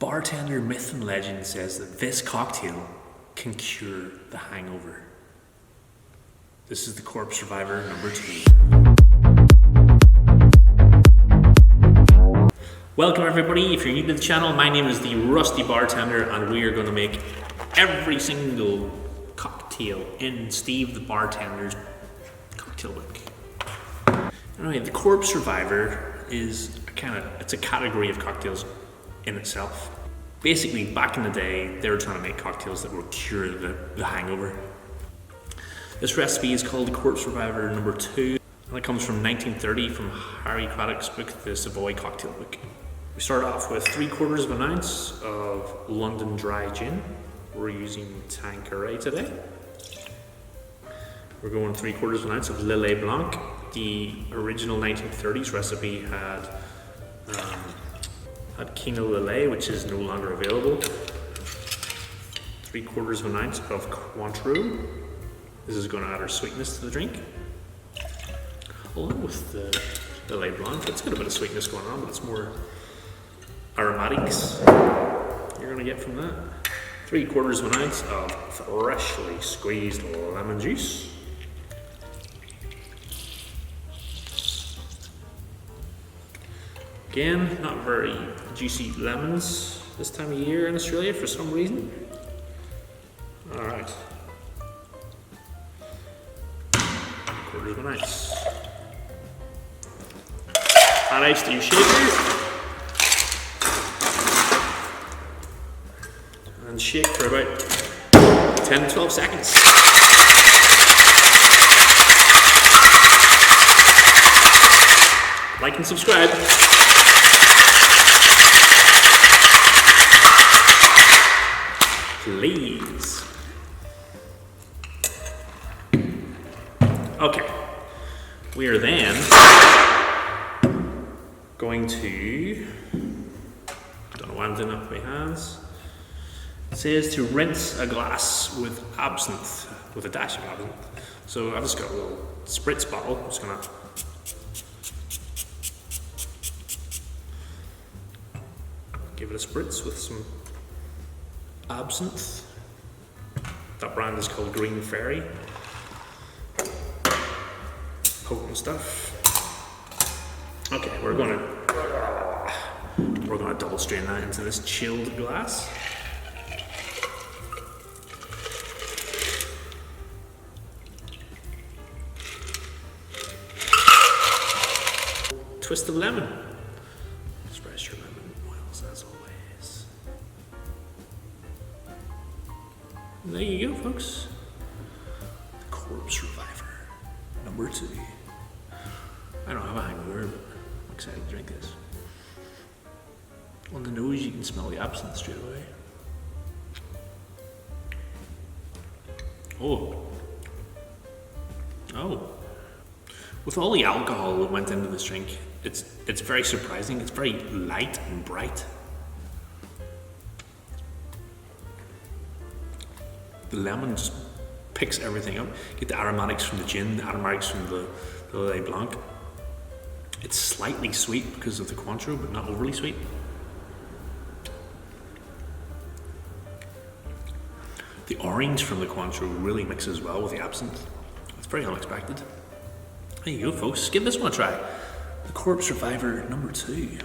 bartender myth and legend says that this cocktail can cure the hangover. This is the Corpse Survivor number 2. Welcome everybody. If you're new to the channel, my name is the Rusty Bartender and we are going to make every single cocktail in Steve the Bartender's cocktail book. Anyway, the Corpse Survivor is it's a category of cocktails in itself. Basically, back in the day, they were trying to make cocktails that would cure the hangover. This recipe is called the Corpse Survivor number 2, and it comes from 1930 from Harry Craddock's book, The Savoy Cocktail Book. We start off with 3/4 of an ounce of London dry gin. We're using Tanqueray today. We're going 3/4 of an ounce of Lillet Blanc. The original 1930s recipe had Quino Lillet, which is no longer available. 3/4 of an ounce of Cointreau. This is going to add our sweetness to the drink. Along with the Lillet Blanc, it's got a bit of sweetness going on, but it's more aromatics you're going to get from that. 3/4 of an ounce of freshly squeezed lemon juice. Again, not very juicy lemons this time of year in Australia for some reason. Alright. 1/4 of an ounce. Add ice to your shaker. And shake for about 10 to 12 seconds. Like and subscribe. Please. Okay. We are then going to, don't know why I'm doing that with my hands. It says to rinse a glass with absinthe, with a dash of absinthe. So I've just got a little spritz bottle. I'm just gonna give it a spritz with some absinthe. That brand is called Green Fairy. Potent stuff. Okay, we're gonna double strain that into this chilled glass. Twist of lemon. Spread your lemon oils as always. And there you go, folks. The Corpse Survivor number 2. I don't have a hangover, but I'm excited to drink this. On the nose, you can smell the absinthe straight away. Oh. With all the alcohol that went into this drink, it's very surprising. It's very light and bright. The lemon just picks everything up. Get the aromatics from the gin, the aromatics from the Lillet Blanc. It's slightly sweet because of the Cointreau, but not overly sweet. The orange from the Cointreau really mixes well with the absinthe. It's very unexpected. There you go, folks. Give this one a try. The Corpse Survivor number 2.